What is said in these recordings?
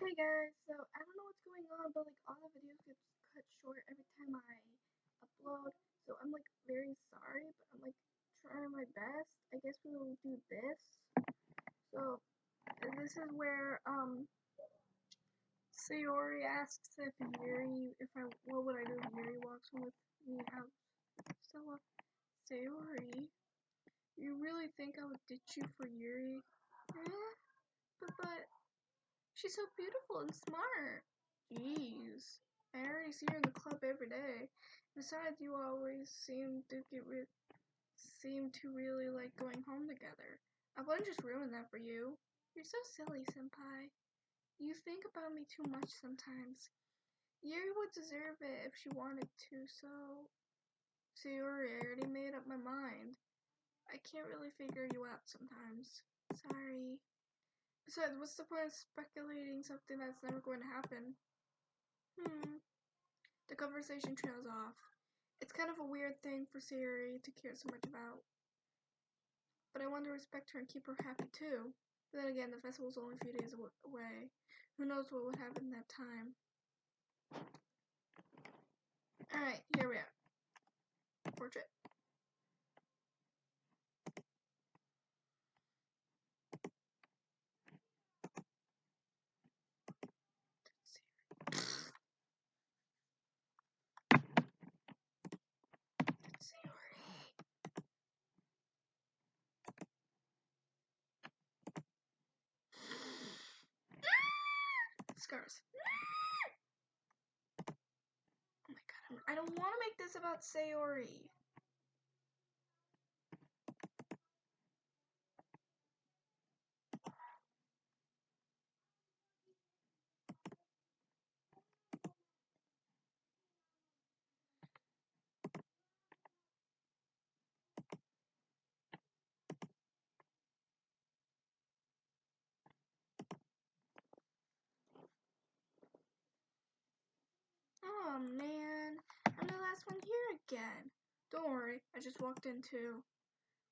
Hey guys, so I don't know what's going on, but like all the videos get cut short every time I upload. So I'm like very sorry, but I'm like trying my best. I guess we will do this. So this is where Sayori asks what would I do if Yuri walks in with me out. So Sayori, you really think I would ditch you for Yuri? Eh? But she's so beautiful and smart. Jeez. I already see her in the club every day. Besides, you always seem to really like going home together. I wouldn't just ruin that for you. You're so silly, senpai. You think about me too much sometimes. Yuri would deserve it if she wanted to, so... Sayori, I already made up my mind. I can't really figure you out sometimes. Sorry. Besides, what's the point of speculating something that's never going to happen? The conversation trails off. It's kind of a weird thing for Sayori to care so much about. But I want to respect her and keep her happy too. But then again, the festival's only a few days away. Who knows what would happen that time. Alright, here we are. Portrait. Scars. Oh my god, I don't want to make this about Sayori. Oh man, I'm the last one here again. Don't worry, I just walked in too.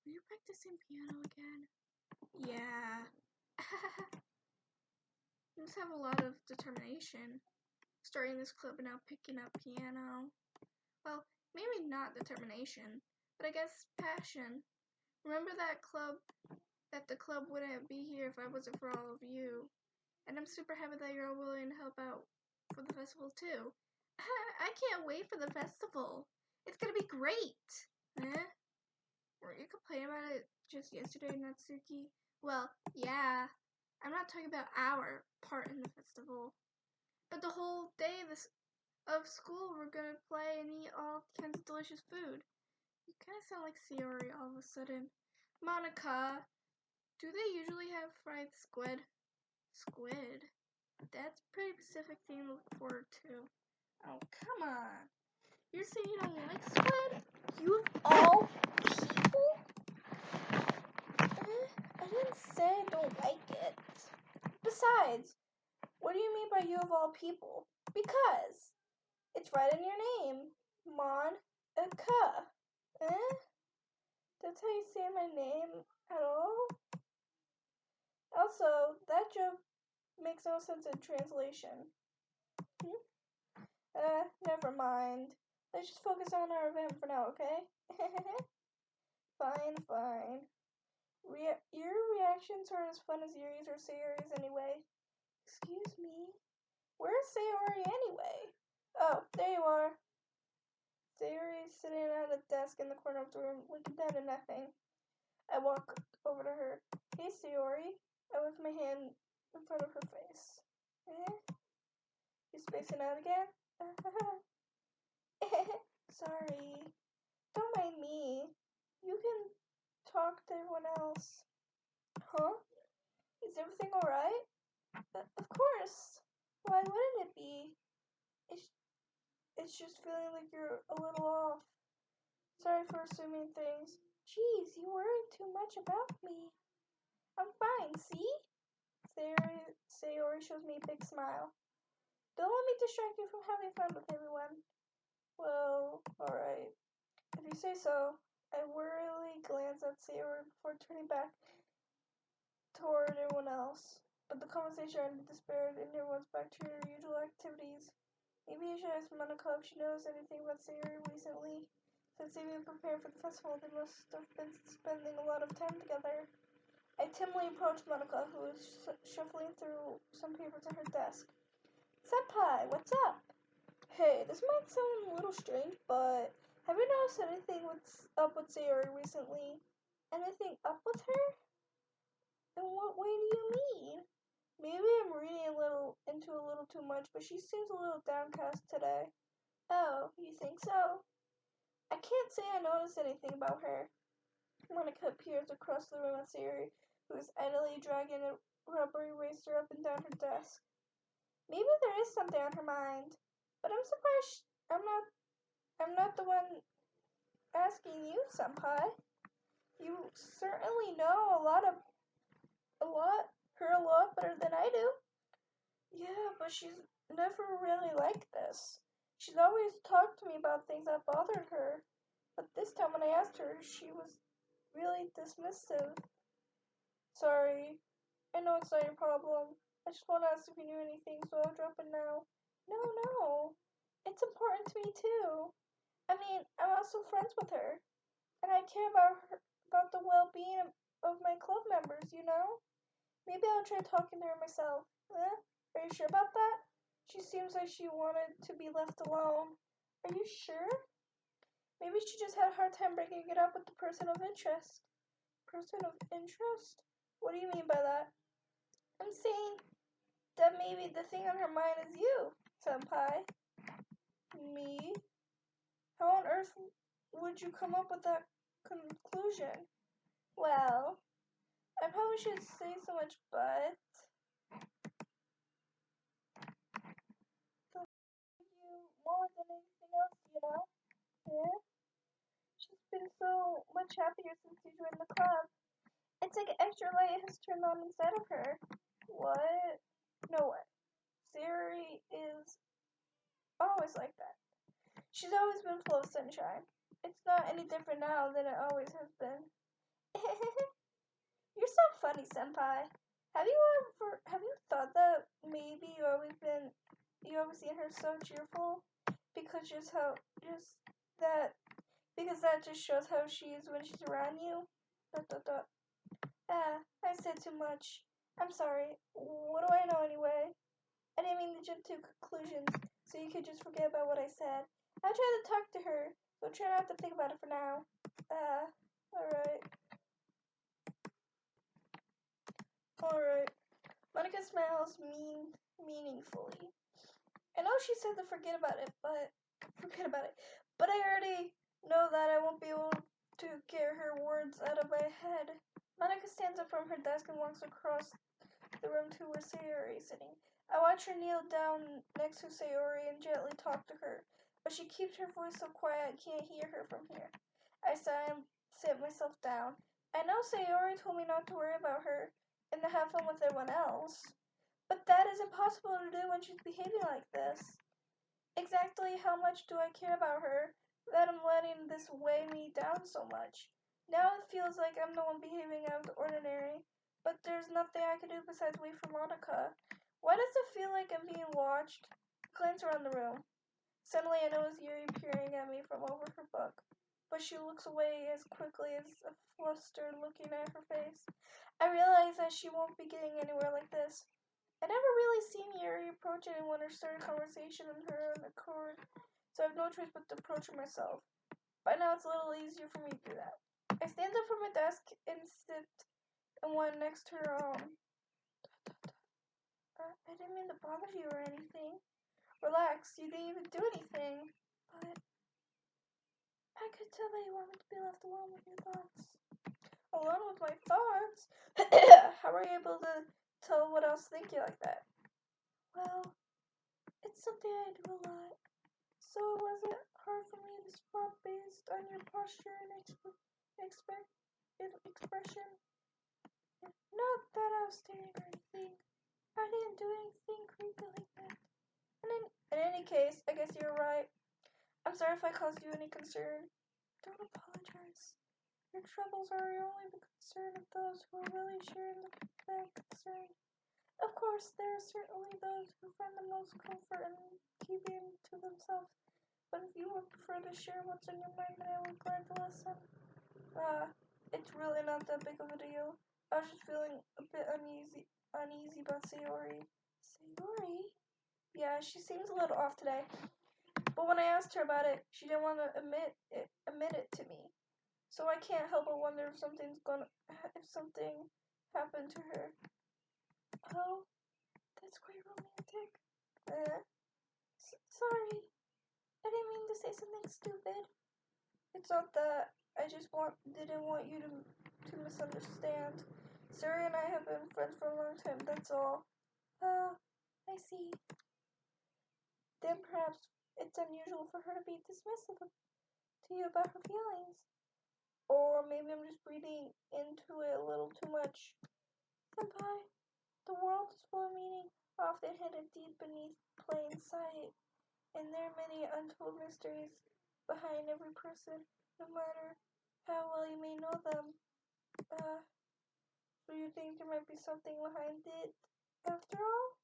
Were you practicing piano again? Yeah. You must have a lot of determination. Starting this club and now picking up piano. Well, maybe not determination, but I guess passion. Remember that the club wouldn't be here if I wasn't for all of you. And I'm super happy that you're all willing to help out for the festival too. I can't wait for the festival. It's gonna be great. Were you complaining about it just yesterday, Natsuki? Well, yeah. I'm not talking about our part in the festival. But the whole day of school, we're gonna play and eat all kinds of delicious food. You kind of sound like Sayori all of a sudden. Monica, do they usually have fried squid? Squid? That's a pretty specific thing to look forward to. Oh, come on. You're saying you don't like squid? You of all people? I didn't say I don't like it. Besides, what do you mean by you of all people? Because it's right in your name. Monica. That's how you say my name at all? Also, that joke makes no sense in translation. Never mind. Let's just focus on our event for now, okay? Fine. Your reactions are as fun as Yuri's or Sayori's anyway. Excuse me? Where's Sayori anyway? Oh, there you are. Sayori's sitting at a desk in the corner of the room, looking down at nothing. I walk over to her. Hey, Sayori. I lift my hand in front of her face. You spacing out again? Sorry. Don't mind me. You can talk to everyone else. Huh? Is everything alright? Of course. Why wouldn't it be? It's just feeling like you're a little off. Sorry for assuming things. Jeez, you worry too much about me. I'm fine, see? Sayori shows me a big smile. Don't let me distract you from having fun with everyone. Well, alright. If you say so. I wearily glance at Sayori before turning back toward everyone else. but the conversation ended despaired and everyone's back to your usual activities. Maybe you should ask Monica if she knows anything about Sayori recently. Since they've been preparing for the festival, they must have been spending a lot of time together. I timidly approached Monica, who was shuffling through some papers on her desk. Senpai, what's up? Hey, this might sound a little strange, but have you noticed anything up with Sayori recently? Anything up with her? In what way do you mean? Maybe I'm reading a little too much, but she seems a little downcast today. Oh, you think so? I can't say I noticed anything about her. Monica peers across the room at Sayori, who is idly dragging a rubber eraser up and down her desk. Maybe there is something on her mind, but I'm surprised I'm not the one asking you, senpai. You certainly know her a lot better than I do. Yeah, but she's never really like this. She's always talked to me about things that bothered her, but this time when I asked her, she was really dismissive. Sorry, I know it's not your problem. I just want to ask if you knew anything, so I'll drop it now. No. It's important to me too. I mean, I'm also friends with her, and I care about the well-being of my club members, you know? Maybe I'll try talking to her myself. Are you sure about that? She seems like she wanted to be left alone. Are you sure? Maybe she just had a hard time breaking it up with the person of interest. Person of interest? What do you mean by that? I'm saying that maybe the thing on her mind is you, senpai. Me? How on earth would you come up with that conclusion? Well, I probably shouldn't say so much, but you more than anything else, you know? Yeah? She's been so much happier since you joined the club. It's like an extra light has turned on inside of her. What? No way. Sayori is always like that. She's always been full of sunshine. It's not any different now than it always has been. You're so funny, senpai. Have you thought that maybe you always seen her so cheerful? Because that, because that just shows how she is when she's around you? Dot, dot, dot. I said too much. I'm sorry. What do I know anyway? I didn't mean to jump to conclusions, so you could just forget about what I said. I'll try to talk to her, so try not to think about it for now. Alright. Alright. Monica smiles meaningfully. I know she said to forget about it, but I already know that I won't be able to get her words out of my head. Monica stands up from her desk and walks across the room to where Sayori is sitting. I watch her kneel down next to Sayori and gently talk to her, but she keeps her voice so quiet I can't hear her from here. I sigh and sit myself down. I know Sayori told me not to worry about her and to have fun with everyone else, but that is impossible to do when she's behaving like this. Exactly how much do I care about her that I'm letting this weigh me down so much? Now it feels like I'm the one behaving out of the ordinary, but there's nothing I can do besides wait for Monica. Why does it feel like I'm being watched? I glance around the room. Suddenly I notice Yuri peering at me from over her book, but she looks away as quickly as a flustered looking at her face. I realize that she won't be getting anywhere like this. I never really seen Yuri approach anyone or start a conversation on her own accord, so I have no choice but to approach her myself. By now it's a little easier for me to do that. I stand up from my desk and sit in one next to her own. I didn't mean to bother you or anything. Relax, you didn't even do anything. But I could tell that you want me to be left alone with your thoughts. Alone with my thoughts? How are you able to tell what else think you like that? Well, it's something I do a lot. So it wasn't hard for me to spot based on your posture and expression. Not that I was staring or anything. I didn't do anything creepy like that. In any case, I guess you're right. I'm sorry if I caused you any concern. Don't apologize. Your troubles are only the concern of those who are really sharing that concern. Of course, there are certainly those who find the most comfort in keeping to themselves, but if you would prefer to share what's in your mind, then I would glad to listen. It's really not that big of a deal. I was just feeling a bit uneasy about Sayori. Sayori? Yeah, she seems a little off today. But when I asked her about it, she didn't want to admit it to me. So I can't help but wonder if something happened to her. Oh, that's quite romantic. Sorry, I didn't mean to say something stupid. It's not that. I just didn't want you to misunderstand. Suri and I have been friends for a long time, that's all. Oh, I see. Then perhaps it's unusual for her to be dismissive to you about her feelings. Or maybe I'm just reading into it a little too much. Senpai, the world is full of meaning, often hidden deep beneath plain sight. And there are many untold mysteries behind every person, no matter how well you may know them. Do you think there might be something behind it after all?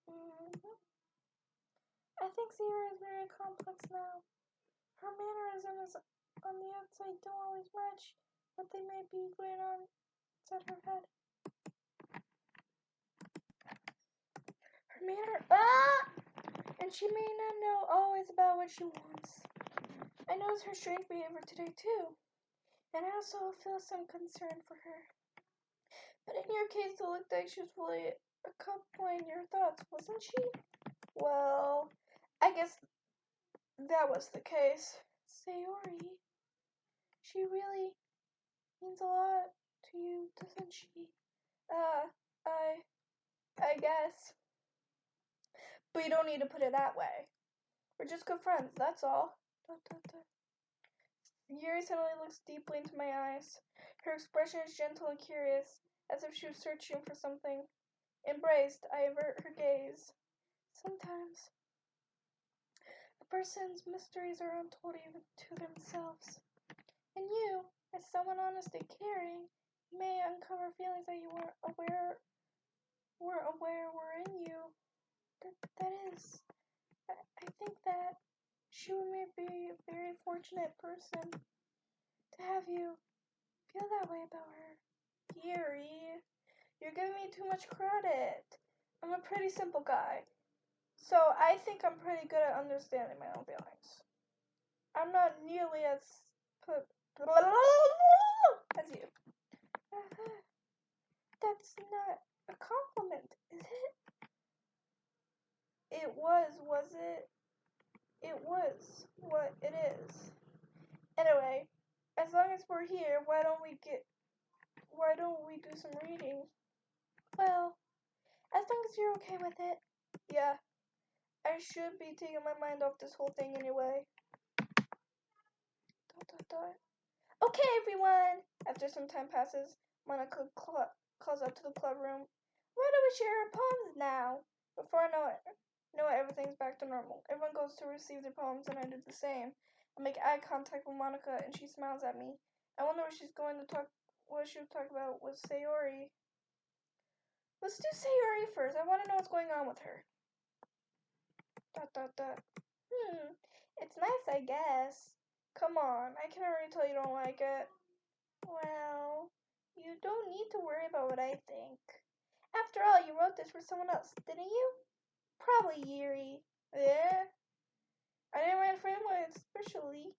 Mm-hmm. I think Zira is very complex now. Her mannerisms on the outside don't always match what they may be going on inside her head. Her and she may not know always about what she wants. I notice her strange behavior today too, and I also feel some concern for her. But in your case, it looked like she was fully accompanying your thoughts, wasn't she? Well, I guess that was the case. Sayori, she really means a lot to you, doesn't she? I guess. But you don't need to put it that way. We're just good friends, that's all. Yuri suddenly looks deeply into my eyes. Her expression is gentle and curious, as if she was searching for something. Embraced, I avert her gaze. Sometimes, a person's mysteries are untold even to themselves. And you, as someone honest and caring, may uncover feelings that you weren't aware were in you. That is, I think that she may be a very fortunate person to have you feel that way about her. Yuri, you're giving me too much credit. I'm a pretty simple guy, so I think I'm pretty good at understanding my own feelings. I'm not nearly as as you. That's not a compliment, is it? It was it? It was what it is. Anyway, as long as we're here, why don't we do some reading? Well, as long as you're okay with it. Yeah, I should be taking my mind off this whole thing anyway. Okay, everyone! After some time passes, Monica calls out to the club room. Why don't we share our poems now? Before I know it, everything's back to normal. Everyone goes to receive their poems, and I do the same. I make eye contact with Monica, and she smiles at me. I wonder what she'll talk about with Sayori. Let's do Sayori first. I want to know what's going on with her. It's nice, I guess. Come on, I can already tell you don't like it. Well, you don't need to worry about what I think. After all, you wrote this for someone else, didn't you? Probably Yuri. Yeah? I didn't write for anyone especially.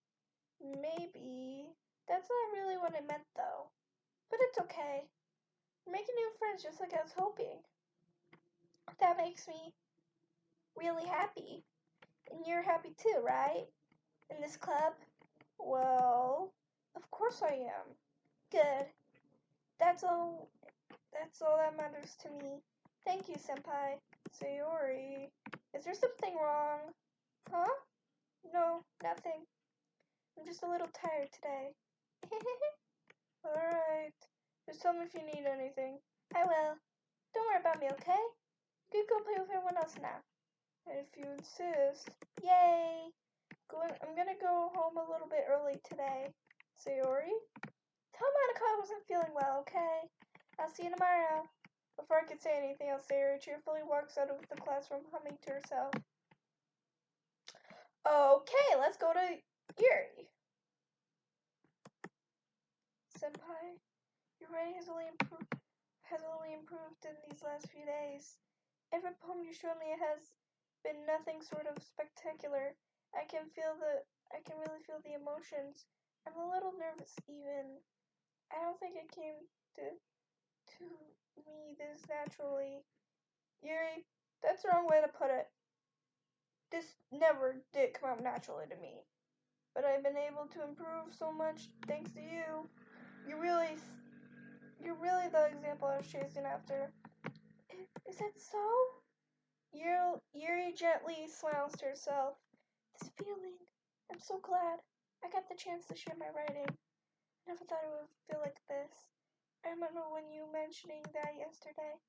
Maybe. That's not really what I meant, though. But it's okay. We're making new friends just like I was hoping. That makes me really happy. And you're happy too, right? In this club? Well, of course I am. Good. That's all that matters to me. Thank you, Senpai. Sayori. Is there something wrong? Huh? No, nothing. I'm just a little tired today. Alright. Just tell me if you need anything. I will. Don't worry about me, okay? You can go play with everyone else now. If you insist. Yay! I'm gonna go home a little bit early today. Sayori? Tell Monica I wasn't feeling well, okay? I'll see you tomorrow. Before I could say anything else, Yuri cheerfully walks out of the classroom, humming to herself. Okay, let's go to Yuri. Senpai, your writing has only improved in these last few days. Every poem you showed me has been nothing sort of spectacular. I can really feel the emotions. I'm a little nervous even. I don't think it came to me this naturally. Yuri, that's the wrong way to put it. This never did come out naturally to me. But I've been able to improve so much thanks to you. You're really the example I was chasing after. Is that so? Yuri gently smiles to herself. This feeling, I'm so glad I got the chance to share my writing. I never thought it would feel like this. I remember when you mentioning that yesterday.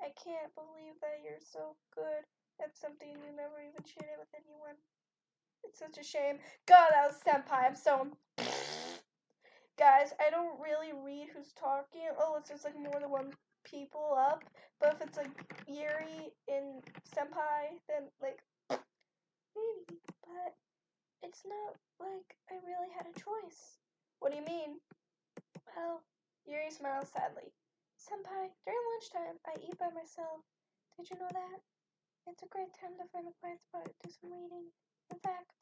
I can't believe that you're so good at something you never even shared it with anyone. It's such a shame. God, that was Senpai. I'm so... Guys, I don't really read who's talking unless there's like more than one people up. But if it's like Yuri and Senpai, then like maybe. But it's not like I really had a choice. What do you mean? Well, Yuri smiles sadly. Senpai, during lunchtime, I eat by myself. Did you know that? It's a great time to find a quiet spot to do some reading. In fact,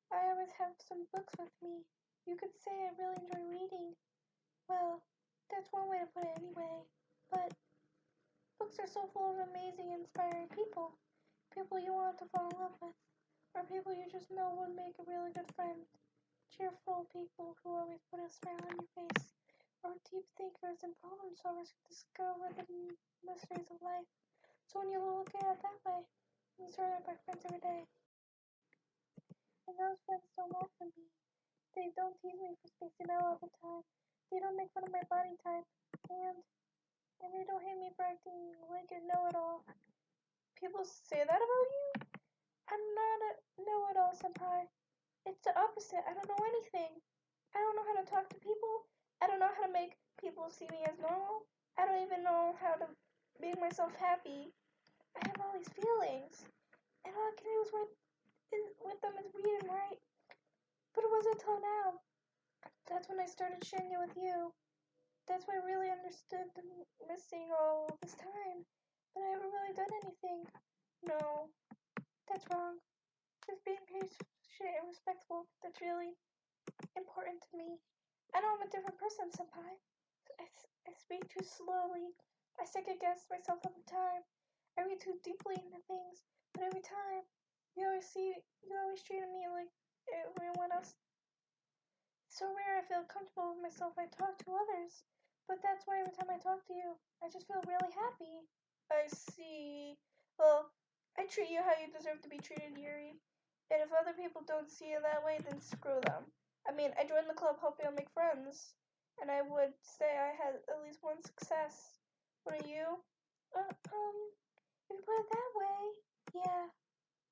I always have some books with me. You could say I really enjoy reading. Well, that's one way to put it anyway. But books are so full of amazing, inspiring people. People you want to fall in love with. Or people you just know would make a really good friend. Cheerful people who always put a smile on your face. Or deep thinkers and problem solvers who discover the mysteries of life. So when you look at it that way, I'm surrounded by friends every day. And those friends don't laugh at me. They don't tease me for spacing out all the time. They don't make fun of my body type. And they don't hate me for acting like a know-it-all. People say that about you? I'm not a know-it-all, senpai. It's the opposite. I don't know anything. I don't know how to talk to people. I don't know how to make people see me as normal. I don't even know how to make myself happy. I have all these feelings. And all I can do with them is read and write. But it wasn't until now. That's when I started sharing it with you. That's when I really understood the missing all this time. But I haven't really done anything. No, that's wrong. Just being patient and respectful. That's really important to me. I know I'm a different person, senpai. I speak too slowly. I second guess myself all the time. I read too deeply into things. But every time, you always treated me like everyone else. It's so rare I feel comfortable with myself. I talk to others. But that's why every time I talk to you, I just feel really happy. I see. Well, I treat you how you deserve to be treated, Yuri. And if other people don't see it that way, then screw them. I mean, I joined the club hoping I'll make friends. And I would say I had at least one success. Wouldn't you? If you put it that way, yeah.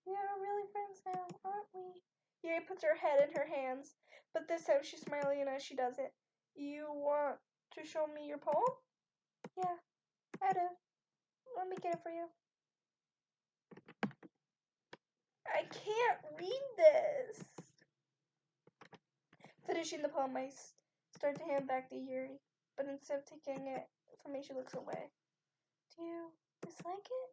We are really friends now, aren't we? Yuri puts her head in her hands, but this time she's smiling as she does it. You want to show me your poem? Yeah, I do. Let me get it for you. I can't read this. Finishing the poem, I start to hand back to Yuri, but instead of taking it from me, she looks away. Do you dislike it?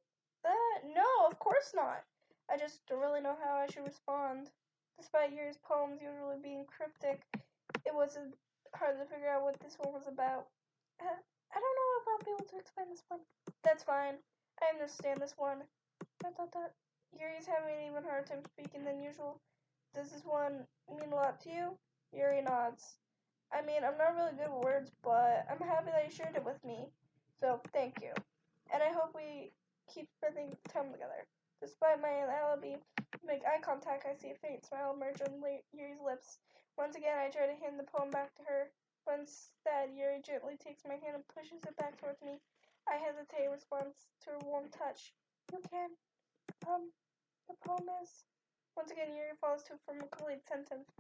No, of course not. I just don't really know how I should respond. Despite Yuri's poems usually being cryptic, it wasn't hard to figure out what this one was about. I don't know if I'll be able to explain this one. That's fine. I understand this one. Yuri's having an even harder time speaking than usual. Does this one mean a lot to you? Yuri nods. I mean, I'm not really good with words, but I'm happy that you shared it with me. So, thank you. And I hope we keep spending time together. Despite my inability to make eye contact, I see a faint smile emerge on Yuri's lips. Once again, I try to hand the poem back to her. But instead, Yuri gently takes my hand and pushes it back towards me. I hesitate in response to her warm touch. You can. The poem is... Once again, Yuri falls to from a complete sentence.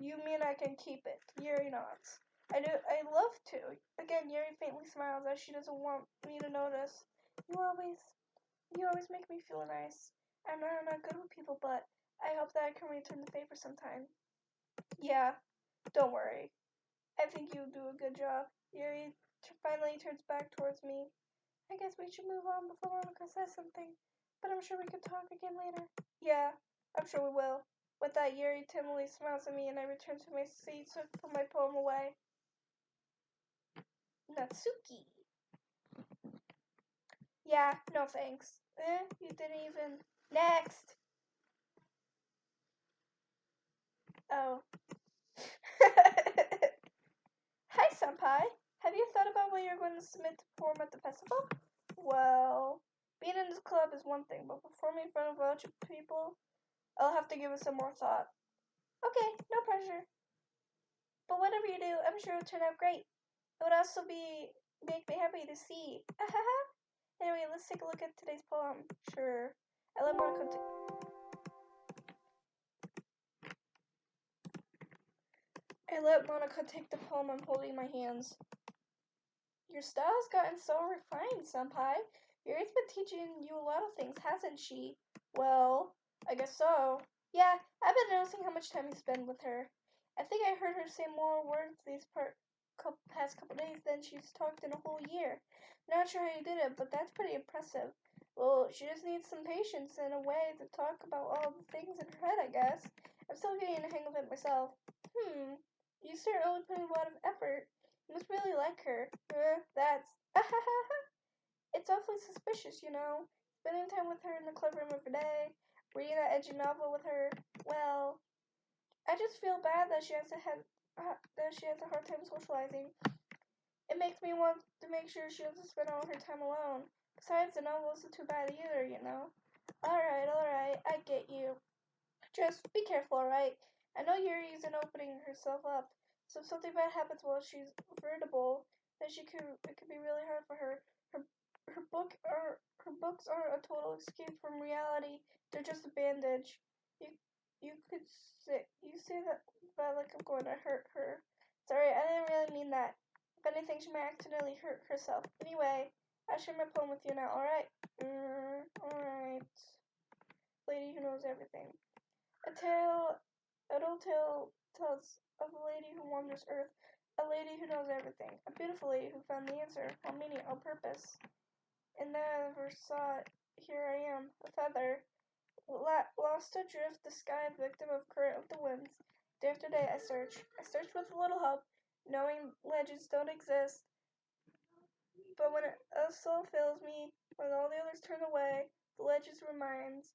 You mean I can keep it? Yuri nods. I love to. Again, Yuri faintly smiles as she doesn't want me to notice. You always make me feel nice. I know I'm not good with people, but I hope that I can return the favor sometime. Yeah, don't worry. I think you do a good job. Yuri finally turns back towards me. I guess we should move on before Monica says something, but I'm sure we could talk again later. Yeah, I'm sure we will. With that, Yuri timidly smiles at me and I return to my seat so I can put my poem away. Natsuki. Yeah, no thanks. You didn't even. Next! Oh. Hi, Senpai. Have you thought about what you're going to submit to perform at the festival? Well, being in this club is one thing, but performing in front of a bunch of people, I'll have to give it some more thought. Okay, no pressure. But whatever you do, I'm sure it'll turn out great. It would also make me happy to see. Anyway, let's take a look at today's poem. Sure. I let Monica take the poem I'm holding in my hands. Your style's gotten so refined, Senpai. Yuri's been teaching you a lot of things, hasn't she? Well, I guess so. Yeah, I've been noticing how much time you spend with her. I think I heard her say more words these past couple days than she's talked in a whole year. Not sure how you did it, but that's pretty impressive. Well, she just needs some patience and a way to talk about all the things in her head, I guess. I'm still getting the hang of it myself. You certainly put in a lot of effort. You must really like her. That's... It's awfully suspicious, you know. Spending time with her in the clubroom every day, reading that edgy novel with her. Well, I just feel bad that she has a hard time socializing. It makes me want to make sure she doesn't spend all her time alone. Besides, the novel isn't too bad either, you know. Alright, I get you. Just be careful, alright? I know Yuri isn't opening herself up, so if something bad happens while she's veritable, then it could be really hard for her. Her her books aren't a total escape from reality. They're just a bandage. You you say that like I'm going to hurt her. Sorry, I didn't really mean that. If anything, she might accidentally hurt herself. Anyway, I'll share my poem with you now, alright? Alright. Lady who knows everything. An old tale tells of a lady who wanders Earth, a lady who knows everything, a beautiful lady who found the answer, found meaning, on purpose. And then I never saw it. Here I am, a feather, lost adrift the sky, victim of current of the winds. Day after day I search with a little hope, knowing legends don't exist. But when a soul fails me, when all the others turn away, the legends reminds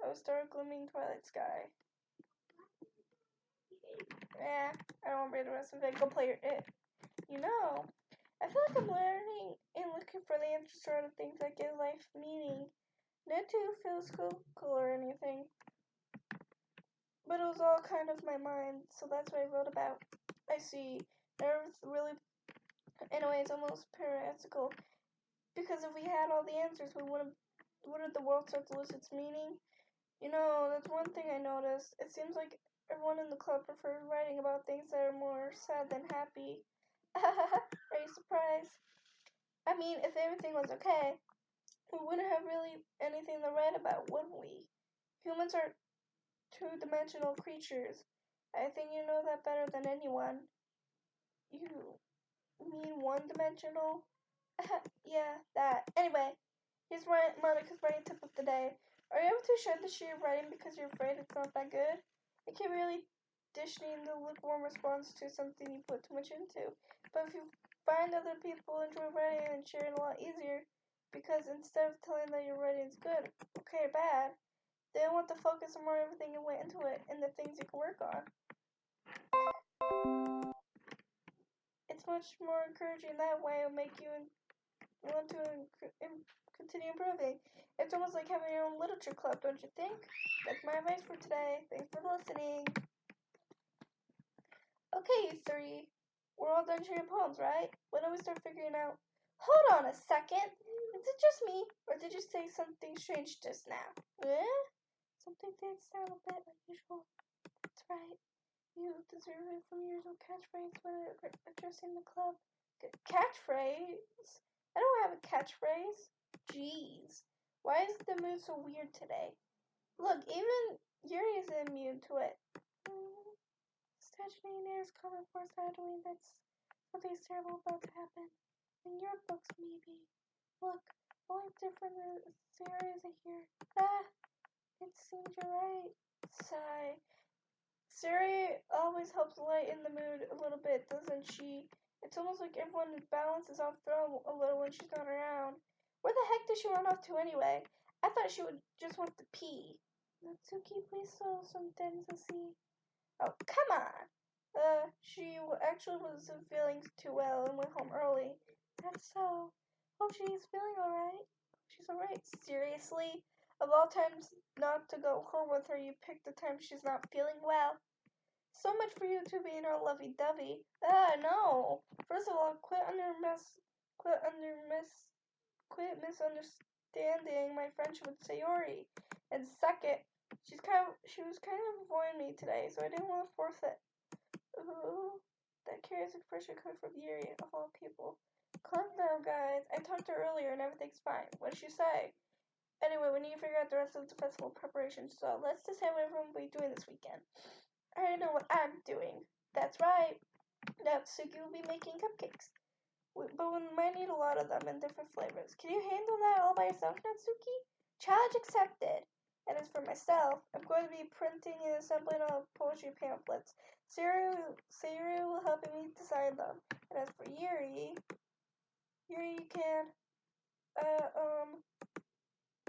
of a star gleaming twilight sky. I don't want to read the rest of it. Go play it. You know, I feel like I'm learning and looking for the answers to the things that give life meaning. Not to feel school or anything. But it was all kind of my mind, so that's what I wrote about. I see. Nerves really, in a way, it's almost paradoxical. Because if we had all the answers, wouldn't the world start to lose its meaning? You know, that's one thing I noticed. It seems like everyone in the club prefers writing about things that are more sad than happy. Are you surprised? I mean, if everything was okay, we wouldn't have really anything to write about, would we? Humans are two-dimensional creatures. I think you know that better than anyone. You mean one-dimensional? Yeah, that. Anyway, here's Monica's writing tip of the day. Are you ever too shy to share your writing because you're afraid it's not that good? It can really dishing the lukewarm response to something you put too much into. But if you find other people enjoy writing and sharing a lot easier, because instead of telling that your writing is good, okay or bad, they want to focus on more everything you went into it and the things you can work on. It's much more encouraging that way. It'll make you want to continue improving. It's almost like having your own literature club, don't you think? That's my advice for today. Thanks for listening. Okay, you three. We're all done sharing poems, right? When do we start figuring out? Hold on a second. Is it just me, or did you say something strange just now? Eh? Something did sound a bit unusual. That's right. You deserve it from years of catchphrase when addressing the club. Catchphrase? I don't have a catchphrase. Jeez. Why is the mood so weird today? Look, even Yuri is immune to it. Statutory airs coming foreshadowing that something's terrible about to happen. In your books, maybe. Look, only different is Sarah isn't here. Ah, it seems you're right. Sigh. Siri always helps lighten the mood a little bit, doesn't she? It's almost like everyone's balance is off a little when she's not around. Where the heck did she run off to anyway? I thought she would just want to pee. Natsuki, please show some things to see. Oh, come on! She actually wasn't feeling too well and went home early. That's so. Hope she's feeling alright. She's alright. Seriously? Of all times not to go home with her, you picked the time she's not feeling well. So much for you two being all lovey-dovey. No. First of all, quit misunderstanding my friendship with Sayori. And second, she was kind of avoiding me today, so I didn't want to force it. Ooh, that curious expression coming from Yuri, of all people. Calm down, guys. I talked to her earlier and everything's fine. What did she say? Anyway, we need to figure out the rest of the festival preparation, so let's decide what everyone will be doing this weekend. I already know what I'm doing. That's right. Natsuki will be making cupcakes. But we might need a lot of them in different flavors. Can you handle that all by yourself, Natsuki? Challenge accepted. And as for myself, I'm going to be printing and assembling all poetry pamphlets. Sayuri will help me design them. And as for Yuri, you can,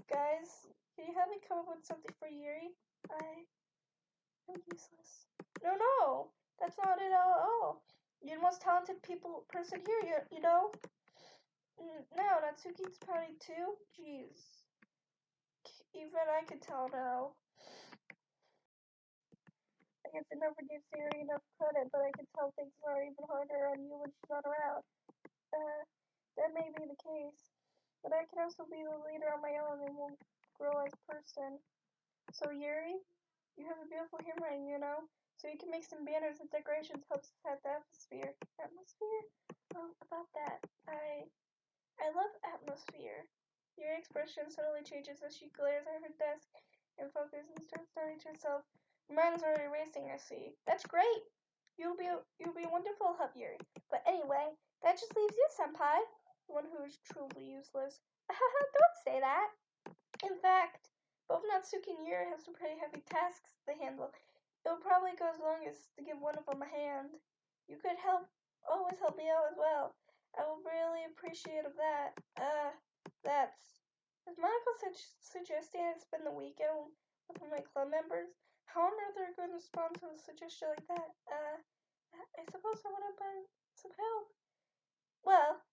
guys, can you help me come up with something for Yuri? I'm useless. No, that's not it at all. You're the most talented person here, you know? No, Natsuki's pouty too? Jeez. Even I can tell now. I guess I never gave Siri enough credit, but I can tell things are even harder on you when she's not around. That may be the case. But I can also be the leader on my own and will grow as a person. So Yuri, you have a beautiful handwriting, you know? So you can make some banners and decorations helps set the atmosphere. Atmosphere? About that. I love atmosphere. Your expression suddenly changes as she glares at her desk and focuses and starts nodding to herself. Her mind is already racing, I see. That's great. You'll be a wonderful help, Yuri. But anyway, that just leaves you, Senpai. The one who is truly useless. Don't say that. In fact, both Natsuki and Yuri have some pretty heavy tasks to handle. It will probably go as long as to give one of them a hand. You could always help me out as well. I will really appreciate of that. That's. Is Monica suggesting I spend the weekend with my club members? How on earth are they going to respond to a suggestion like that? I suppose I would have been some help. Well,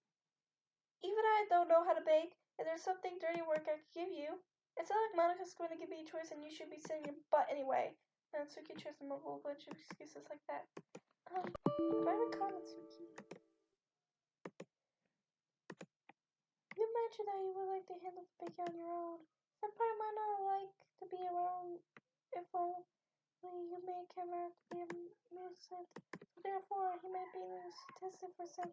even I don't know how to bake, and there's something dirty work I could give you. It's not like Monica's going to give me a choice and you should be sitting your butt anyway. Natsuki tries to mumble a bunch of excuses like that. If I recall, Natsuki, you mentioned that you would like to handle the baking on your own. Senpai might not like to be around if only you make him out to be a nuisance. So therefore, he might be a statistic for some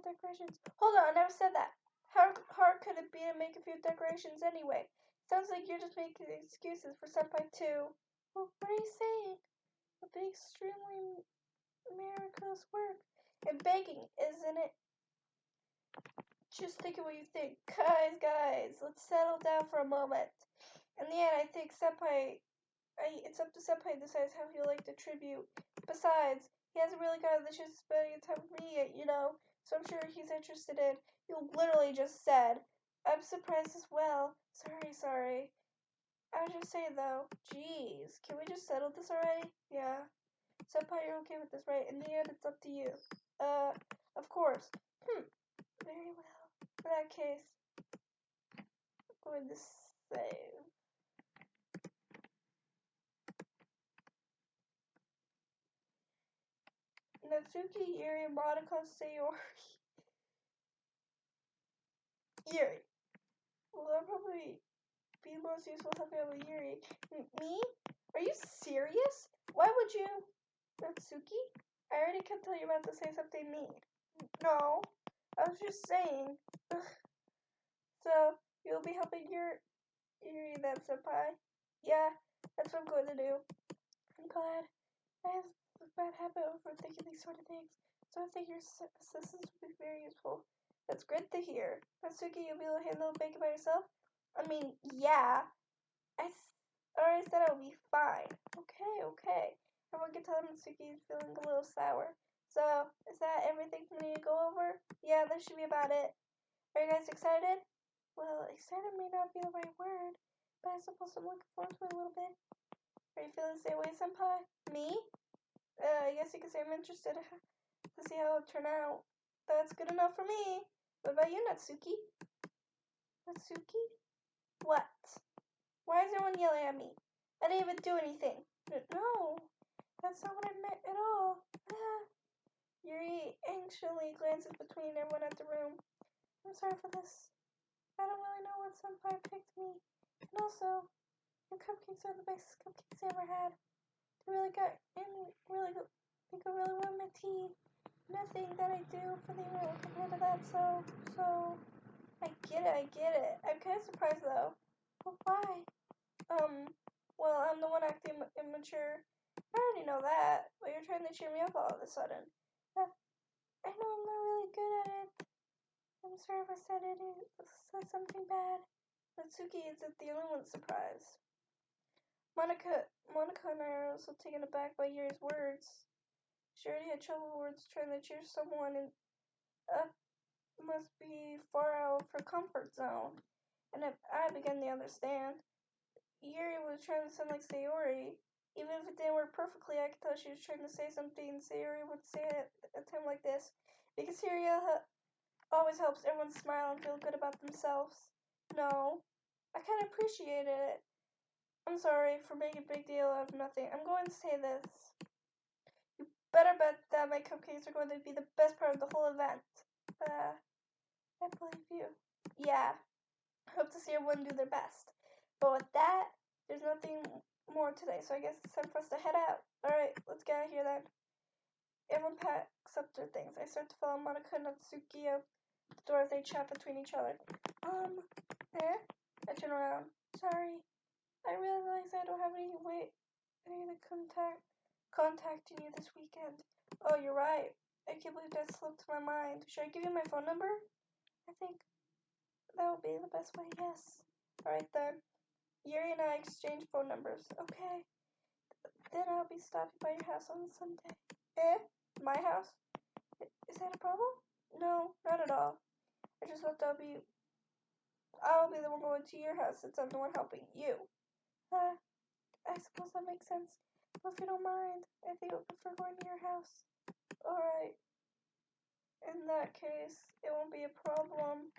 decorations. Hold on, I never said that. How hard could it be to make a few decorations anyway? Sounds like you're just making excuses for Senpai too. Well, what are you saying? It'll be extremely miraculous work. And baking, isn't it? Just think of what you think. Guys, let's settle down for a moment. In the end, I think it's up to Senpai to decide how he'll like the tribute. Besides, he hasn't really got the chance to spend any time with me yet, you know? So I'm sure he's interested in. You literally just said. I'm surprised as well. Sorry. I was just saying though, jeez, can we just settle this already? Yeah. Senpai, you're okay with this, right? In the end, it's up to you. Of course. Very well. In that case, I'm going to save. Natsuki, Yuri, Monica, Sayori. Yuri. Well, I'll probably be most useful helping out with Yuri. Me? Are you serious? Why would you? Natsuki? I already can tell you about to say something mean. No, I was just saying. So, you'll be helping Yuri then, senpai? Yeah, that's what I'm going to do. I'm glad. I have a bad habit of overthinking these sort of things, so I think your assistance would be very useful. That's great to hear. Natsuki, you'll be able to handle the baking by yourself? I mean, yeah. I already said I would be fine. Okay. Everyone can tell Natsuki is feeling a little sour. So, is that everything for me to go over? Yeah, that should be about it. Are you guys excited? Well, excited may not be the right word, but I suppose I'm looking forward to it a little bit. Are you feeling the same way, senpai? Me? I guess you could say I'm interested to see how it'll turn out. That's good enough for me. What about you, Natsuki? Natsuki? What? Why is everyone yelling at me? I didn't even do anything. No, that's not what I meant at all. Yuri anxiously glances between everyone at the room. I'm sorry for this. I don't really know what senpai picked me. And also, your cupcakes are the best cupcakes I ever had. They really got in really good. They go really well with my tea. Nothing that I do for the world compared to that, so I get it. I'm kind of surprised though. But why? Well, I'm the one acting immature. I already know that, but you're trying to cheer me up all of a sudden. I know I'm not really good at it. I'm sorry if I said something bad. Natsuki isn't the only one surprised. Monica and I are also taken aback by Yuri's words. She already had trouble words trying to cheer someone and must be far out of her comfort zone. And I began to understand. Yuri was trying to sound like Sayori. Even if it didn't work perfectly, I could tell she was trying to say something Sayori would say at a time like this. Because Sayori always helps everyone smile and feel good about themselves. No, I kind of appreciated it. I'm sorry for making a big deal out of nothing. I'm going to say this. You better bet that my cupcakes are going to be the best part of the whole event. I believe you. Yeah, hope to see everyone do their best. But with that, there's nothing more today, so I guess it's time for us to head out. Alright, let's get out of here then. Everyone packs up their things. I start to follow Monica and Natsuki out the door as they chat between each other. I turn around. Sorry. I realize I don't have any way to contacting you this weekend. Oh, you're right. I can't believe that slipped my mind. Should I give you my phone number? I think that would be the best way, yes. Alright then. Yuri and I exchange phone numbers. Okay. Then I'll be stopping by your house on Sunday. My house? Is that a problem? No, not at all. I just thought I'll be the one going to your house since I'm the one helping you. I suppose that makes sense. But if you don't mind, I think I would prefer going to your house. Alright. In that case, it won't be a problem.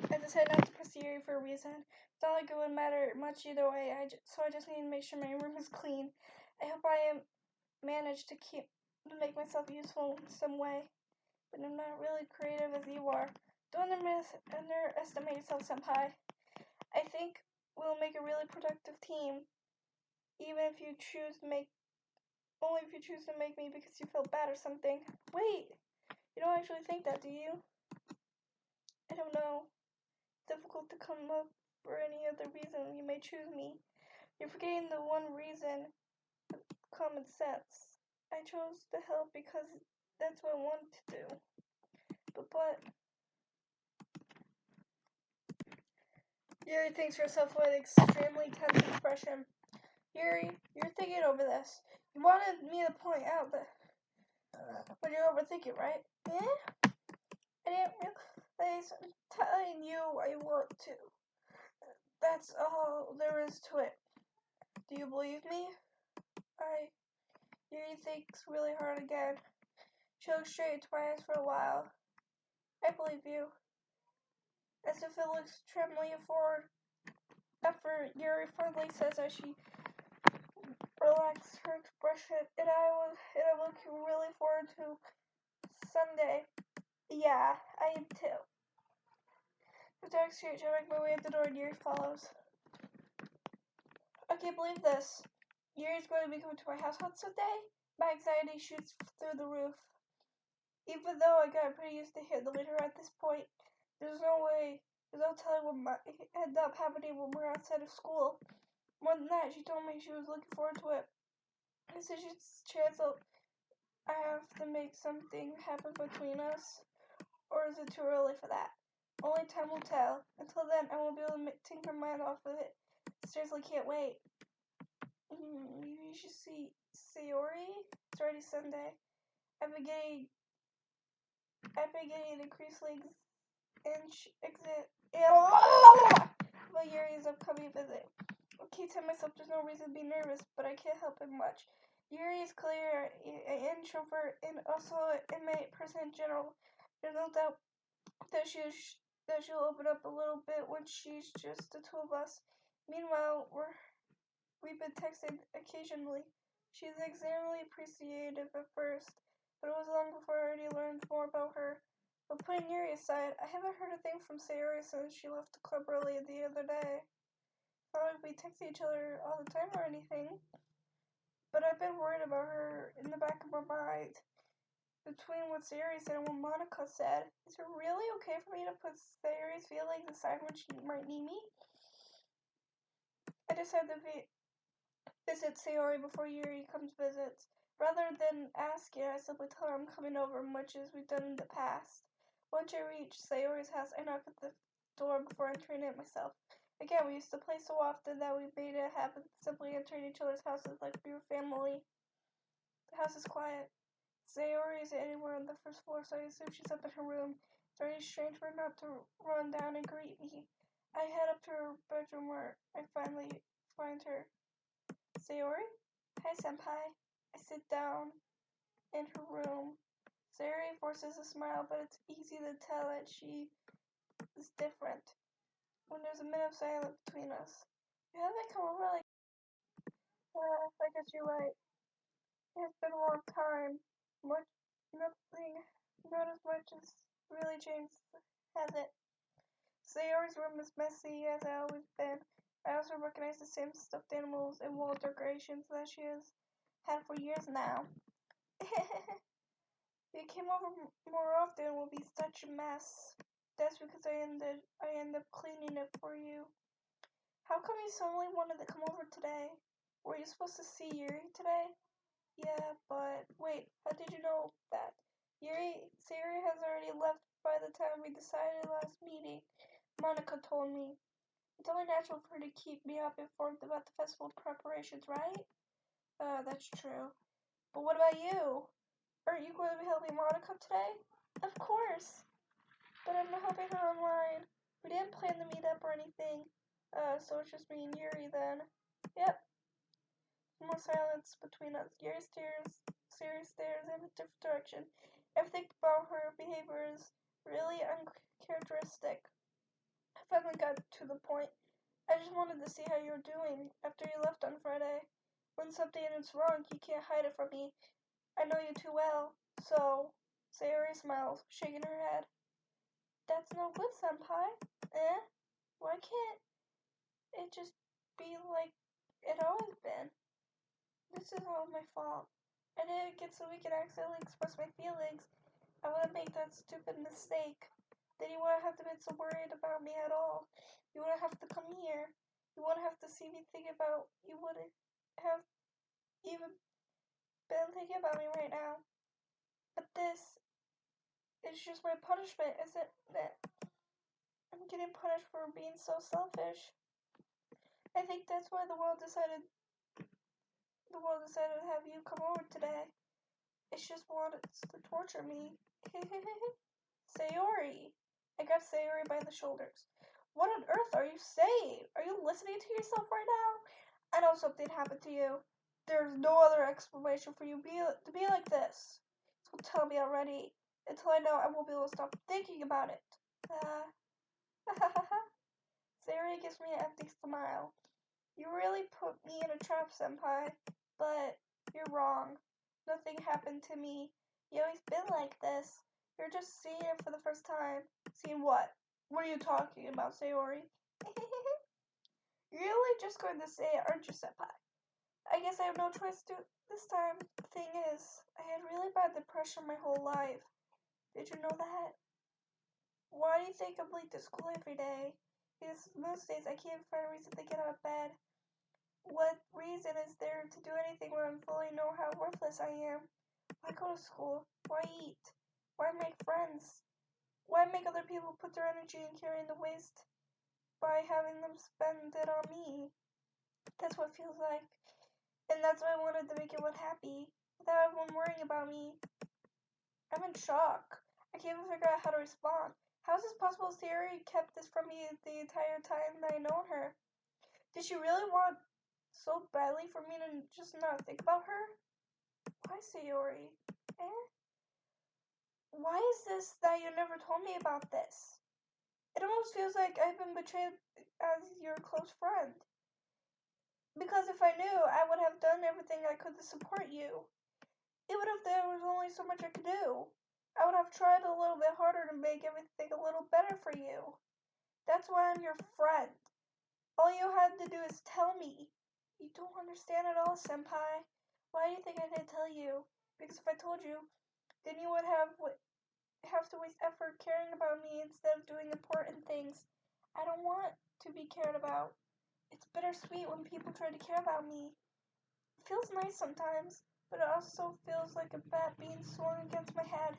I decided not to pursue Yuri for a reason. It's not like it would matter much either way, so I just need to make sure my room is clean. I hope I manage to make myself useful in some way, but I'm not really creative as you are. Don't underestimate yourself, senpai. I think we'll make a really productive team, even if you choose to make me because you feel bad or something. Wait, you don't actually think that, do you? I don't know. It's difficult to come up for any other reason you may choose me. You're forgetting the one reason, common sense. I chose to help because that's what I wanted to do. But Yuri thinks herself with an extremely tense expression. Yuri, you're thinking over this. You wanted me to point out that when you're overthinking, right? Yeah? I didn't realize I'm telling you I want to. That's all there is to it. Do you believe me? Yuri thinks really hard again. She looks straight into my eyes for a while. I believe you. As if it looks trembling forward. Effort, Yuri finally says as she relaxes her expression, and I'm looking really forward to Sunday. Yeah, I am too. The dark street, I make my way at the door and Yuri follows. I can't believe this. Yuri's going to be coming to my house on Sunday. My anxiety shoots through the roof. Even though I got pretty used to handling her at this point, there's no telling what might end up happening when we're outside of school. More than that, she told me she was looking forward to it. It's a chance I have to make something happen between us. Or is it too early for that? Only time will tell. Until then, I won't be able to take my mind off of it. Seriously, can't wait. You should see Sayori. It's already Sunday. I've been getting increasingly but Yuri's upcoming visit. I keep telling myself there's no reason to be nervous, but I can't help it much. Yuri is clearly an introvert and also an inmate person in general. There's no doubt that she'll open up a little bit when she's just the two of us. Meanwhile, we've been texting occasionally. She's extremely appreciative at first, but it was long before I already learned more about her. But putting Yuri aside, I haven't heard a thing from Sayori since she left the club early the other day. Not like we text each other all the time or anything, but I've been worried about her in the back of my mind. Between what Sayori said and what Monica said, is it really okay for me to put Sayori's feelings aside when she might need me? I decided to visit Sayori before Yuri comes visits. Rather than asking, I simply tell her I'm coming over, much as we've done in the past. Once I reach Sayori's house, I knock at the door before entering it myself. Again, we used to play so often that we made it a habit of simply entering each other's houses like we were family. The house is quiet. Sayori isn't anywhere on the first floor, so I assume she's up in her room. It's already strange for her not to run down and greet me. I head up to her bedroom where I finally find her. Sayori? Hi, senpai. I sit down in her room. Sayori forces a smile, but it's easy to tell that she is different. When there's a minute of silence between us. You haven't come over like, I guess you're right. It's been a long time. Not as much as really changed, has it? Sayori's room is messy as it always been. I also recognize the same stuffed animals and wall decorations that she has had for years now. If you came over more often, it will be such a mess. That's because I end up cleaning it for you. How come you suddenly wanted to come over today? Were you supposed to see Yuri today? Yeah, but wait, how did you know that? Sayori has already left by the time we decided last meeting. Monica told me. It's only natural for her to keep me up informed about the festival preparations, right? That's true. But what about you? Aren't you going to be helping Monica today? Of course. But I'm not helping her online. We didn't plan to meet up or anything. So it's just me and Yuri then. Yep. More silence between us. Yuri stares in a different direction. Everything about her behavior is really uncharacteristic. I finally got to the point. I just wanted to see how you were doing after you left on Friday. When something is wrong, you can't hide it from me. I know you too well. So, Sayori smiles, shaking her head. That's no good, senpai. Eh? Why can't it just be like it always been? This is all my fault. I didn't get so we could accidentally express my feelings. I wouldn't make that stupid mistake. Then you wouldn't have to be so worried about me at all. You wouldn't have to come here. You wouldn't have to see me think about. You wouldn't have even been thinking about me right now. But this is just my punishment, isn't it? I'm getting punished for being so selfish. I think that's why the world decided to have you come over today. It's just wanted to torture me. Sayori. I grabbed Sayori by the shoulders. What on earth are you saying? Are you listening to yourself right now? I know something happened to you. There's no other explanation for you to be like this. So tell me already. Until I know, I won't be able to stop thinking about it. Sayori gives me an empty smile. You really put me in a trap, senpai. But you're wrong. Nothing happened to me. You always been like this. You're just seeing it for the first time. Seeing what? What are you talking about, Sayori? You're really just going to say it, aren't you, senpai? I guess I have no choice to this time. The thing is, I had really bad depression my whole life. Did you know that? Why do you think I'm late to school every day? Because most days I can't find a reason to get out of bed. What reason is there to do anything when I fully know how worthless I am? Why go to school? Why eat? Why make friends? Why make other people put their energy in carrying the waste by having them spend it on me? That's what it feels like. And that's why I wanted to make everyone happy, without everyone worrying about me. I'm in shock. I can't even figure out how to respond. How is this possible? Sayori kept this from me the entire time that I known her. Did she really want so badly for me to just not think about her? Why, Sayori? Eh? Why is this that you never told me about this? It almost feels like I've been betrayed as your close friend. Because if I knew, I would have done everything I could to support you. Even if there was only so much I could do. I would have tried a little bit harder to make everything a little better for you. That's why I'm your friend. All you had to do is tell me. You don't understand at all, Senpai. Why do you think I didn't tell you? Because if I told you, then you would have to waste effort caring about me instead of doing important things. I don't want to be cared about. It's bittersweet when people try to care about me. It feels nice sometimes, but it also feels like a bat being swung against my head.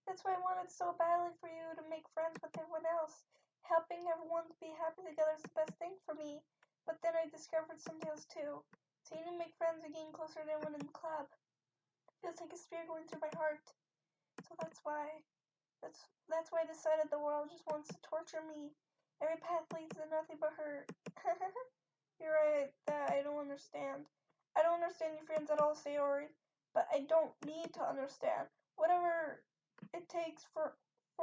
That's why I wanted so badly for you to make friends with everyone else. Helping everyone to be happy together is the best thing for me. But then I discovered something else too. Seeing you make friends and getting closer to everyone in the club. It feels like a spear going through my heart. So that's why. That's why this side of the world just wants to torture me. Every path leads to nothing but hurt. You're right that I don't understand. I don't understand your friends at all, Sayori. But I don't need to understand. Whatever it takes for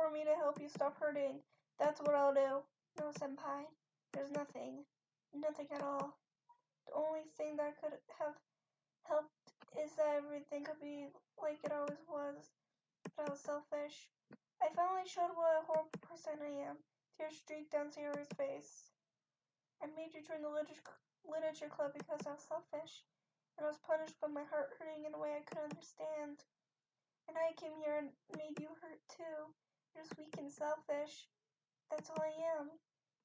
me to help you stop hurting, that's what I'll do. No, Senpai. There's nothing. Nothing at all. The only thing that could have helped is that everything could be like it always was. But I was selfish. I finally showed what a horrible person I am. Tears streaked down Sayori's face. I made you join the literature club because I was selfish, and I was punished by my heart hurting in a way I couldn't understand. And I came here and made you hurt too. You're just weak and selfish. That's all I am.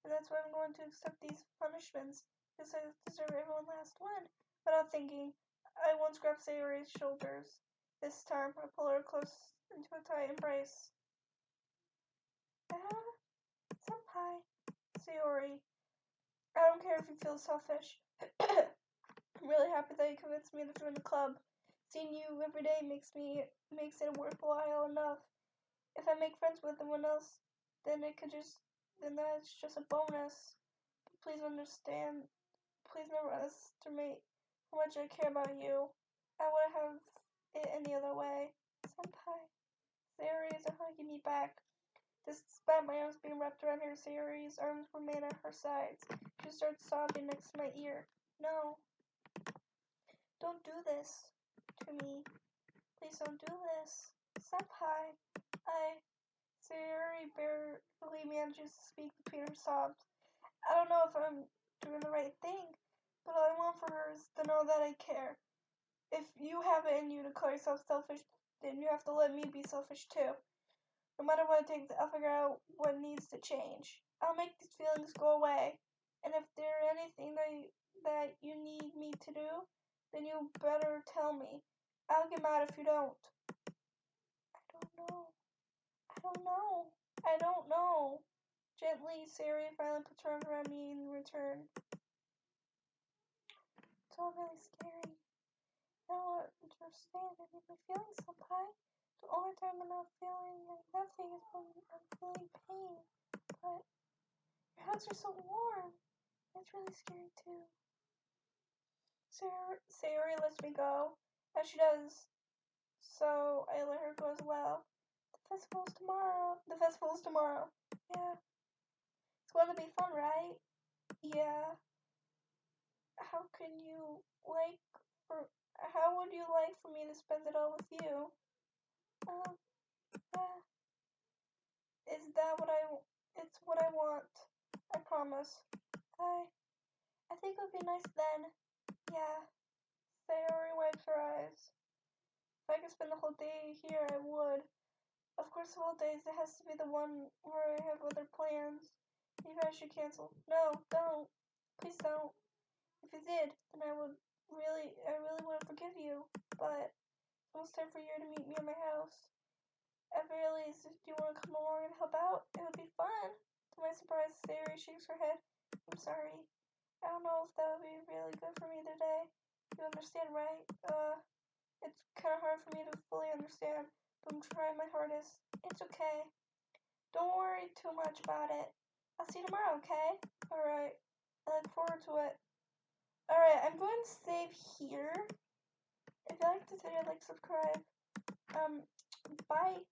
And that's why I'm going to accept these punishments, because I deserve every last one. Without thinking, I once grabbed Sayori's shoulders. This time, I pull her close into a tight embrace. Ah, Senpai. Sayori, I don't care if you feel selfish. I'm really happy that you convinced me to join the club. Seeing you every day makes it worthwhile enough. If I make friends with anyone else, then that's just a bonus. But please understand. Please never underestimate how much I care about you. I wouldn't have it any other way. Senpai. Sayori isn't hugging me back. Despite my arms being wrapped around her, Sayori's arms remain at her sides. She starts sobbing next to my ear. No. Don't do this to me. Please don't do this. Senpai. Sayori barely manages to speak between her sobs. I don't know if I'm doing the right thing, but all I want for her is to know that I care. If you have it in you to call yourself selfish, then you have to let me be selfish too. No matter what it takes, I'll figure out what needs to change. I'll make these feelings go away. And if there's anything that you need me to do, then you better tell me. I'll get mad if you don't. I don't know. I don't know. I don't know. Gently, Sayori finally puts her arms around me in return. It's all really scary. I don't understand any of my feelings, Senpai. The only time I'm not feeling like nothing is when I'm feeling pain. But your hands are so warm. It's really scary too. Sayori lets me go, as she does, so I let her go as well. The festival's tomorrow. Yeah. It's going to be fun, right? Yeah. How can you like for how would you like for me to spend it all with you? Um, uh, it's what I want. I promise. I I think think it would be nice then. Yeah. Sayori wipes her eyes. If I could spend the whole day here, I would. Of course, of all days, it has to be the one where I have other plans. Maybe I should cancel. No, don't. Please don't. If you did, then I really want to forgive you. But it's almost time for you to meet me at my house. At very least, if you want to come along and help out, it would be fun. To my surprise, Sayori shakes her head. I'm sorry. I don't know if that would be really good for me today. You understand, right? It's kind of hard for me to fully understand, but I'm trying my hardest. It's okay. Don't worry too much about it. I'll see you tomorrow, okay? Alright. I look forward to it. Alright, I'm going to save here. If you like this video, like, subscribe. Bye.